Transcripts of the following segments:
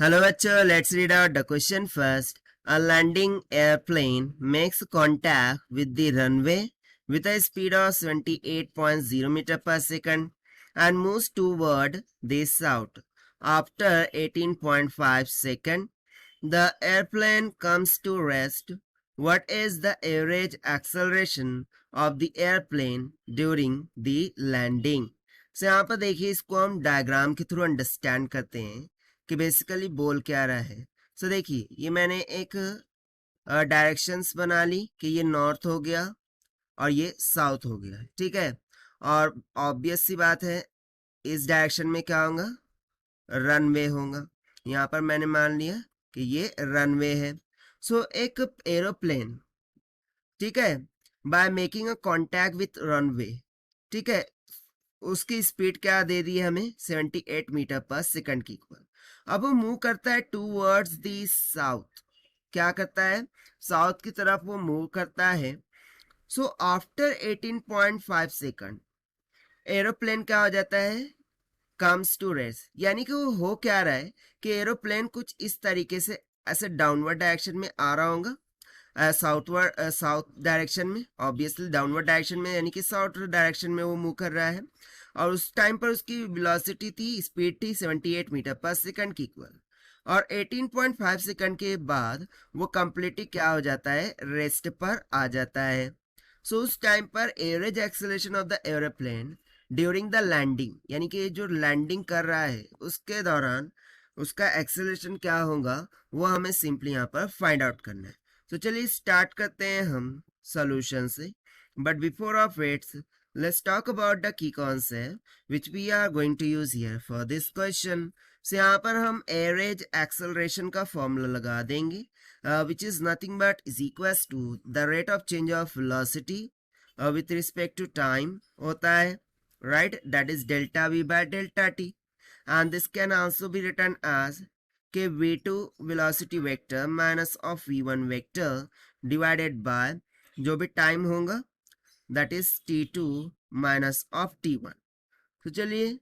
Hello bachcho, let's read out the question first. A landing airplane makes contact with the runway with a speed of 78.0 meter per second and moves toward the south. After 18.5 seconds, the airplane comes to rest. What is the average acceleration of the airplane during the landing? So यहाँ पर देखिए, इसको हम diagram के through understand करते हैं कि basically बोल क्या रहा है। सो देखिए, ये मैंने एक डायरेक्शंस बना ली कि ये नॉर्थ हो गया और ये साउथ हो गया, ठीक है। और ऑब्वियस सी बात है, इस डायरेक्शन में क्या होगा, रनवे होगा। यहाँ पर मैंने मान लिया कि ये रनवे है। सो एक एरोप्लेन, ठीक है, by making a contact with runway, ठीक है, उसकी स्पीड क्या दे दी है हमें, 78 मीटर पर सेकंड की इक्वल। अब वो मूव करता है टूवर्ड्स दी साउथ। क्या करता है, साउथ की तरफ वो मूव करता है। सो आफ्टर 18.5 सेकंड एरोप्लेन क्या हो जाता है, कम्स टू रेस्ट। यानी कि वो हो क्या रहा है कि एरोप्लेन कुछ इस तरीके से ऐसे डाउनवर्ड डायरेक्शन में आ रहा होगा, साउथ डायरेक्शन में, ऑब्वियसली डाउनवर्ड डायरेक्शन में, यानी कि साउथ डायरेक्शन में वो मूव कर रहा है। और उस टाइम पर उसकी वेलोसिटी थी, स्पीड थी 78 मीटर पर सेकंड की इक्वल। और 18.5 सेकंड के बाद वो कंप्लीटली क्या हो जाता है, रेस्ट पर आ जाता है। सो उस टाइम पर average acceleration of the aeroplane during the landing, यानी कि जो लैंडिंग कर रहा है उसके दौरान उसका एक्सेलरेशन क्या होगा, वो हमें सिंपली यहाँ पर फाइंड आउट करना है। तो चलिए स्टार्ट करते हैं हम सॉल्यूशन से। But before of its, let's talk about the key concept which we are going to use here for this question. So यहाँ पर हम average acceleration का formula लगा देंगे, which is nothing but is equals to the rate of change of velocity with respect to time होता है, right? That is delta v by delta t, and this can also be written as k v2 velocity vector minus of v1 vector divided by जो भी time होगा, that is t2 minus of t1। तो चलिए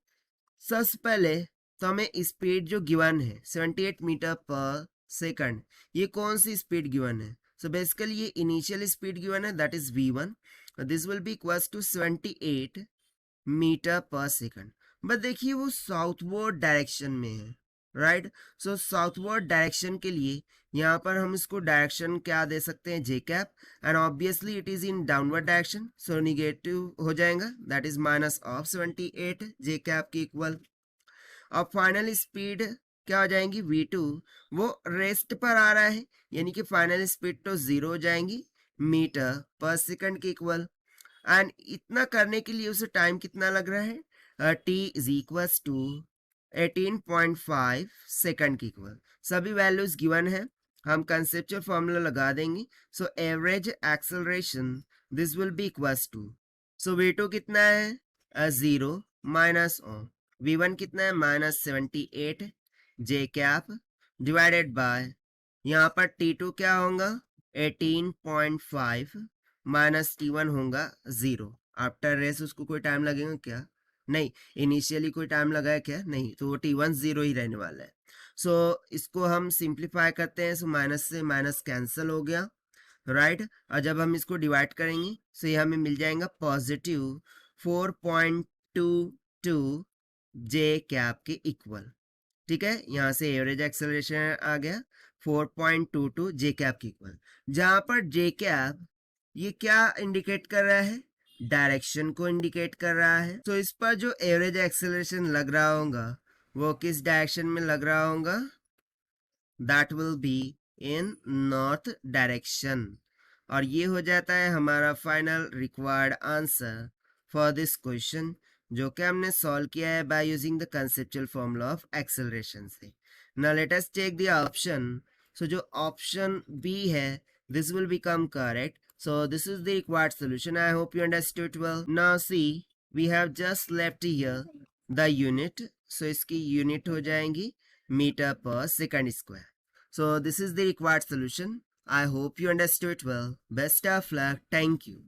सबसे पहले तो हमें speed जो गिवन है 78 मीटर पर सेकंड, ये कौन सी स्पीड गिवन है। सो बेसिकली ये इनिशियल स्पीड गिवन है, that is v1। This will be equals to 78 metre per second. But देखिए वो साउथवर्ड डायरेक्शन में है, राइट। सो साउथवर्ड डायरेक्शन के लिए यहाँ पर हम इसको डायरेक्शन क्या दे सकते हैं, j cap, and obviously it is in downward direction, so negative हो जाएगा, that is minus of 78 j cap की इक्वल। अब फाइनल स्पीड क्या हो जाएंगी, v2, वो रेस्ट पर आ रहा है, यानी कि फाइनल स्पीड तो 0 हो जाएंगी मीटर पर सेकंड की इक्वल। एंड इतना करने के लिए उसे टाइम कितना लग रहा है, t is equals to 18.5 second की इक्वल। सभी वैल्यूज गिवन है, हम कंसेप्चुअल फॉर्मूला लगा देंगे। So average acceleration this will be equals to, so v2 कितना है, 0 माइनस v1 कितना है, minus 78 j cap divided by यहाँ पर t2 क्या होगा, 18.5 माइनस t1 होगा 0। आफ्टर रेस उसको कोई टाइम लगेगा क्या, नहीं। इनिशियली कोई टाइम लगा है क्या, नहीं, तो वो t1 0 ही रहने वाला है। सो इसको हम सिंप्लीफाई करते हैं, सो माइनस से माइनस कैंसिल हो गया, राइट। और जब हम इसको डिवाइड करेंगे सो ये हमें मिल जाएगा पॉजिटिव 4.22 जे कैप के इक्वल, ठीक है। यहाँ से एवरेज एक्सेलरेशन आ गया 4.22 जे कैप की इक्वल, जहां पर जे कैप ये क्या इंडिकेट कर रहा है, डायरेक्शन को इंडिकेट कर रहा है। तो इस पर जो एवरेज एक्सेलरेशन लग रहा होगा वो किस डायरेक्शन में लग रहा होगा, that will be in north direction. और ये हो जाता है हमारा final required answer for this question, जो कि हमने सॉल्व किया है by using the conceptual formula of acceleration से। Now let us check the option. So जो ऑप्शन बी है, this will become correct. So this is the required solution. I hope you understood well. Now see, we have just left here the unit. So इसकी unit हो जाएंगी meter per second square. So this is the required solution. I hope you understood well. Best of luck. Thank you.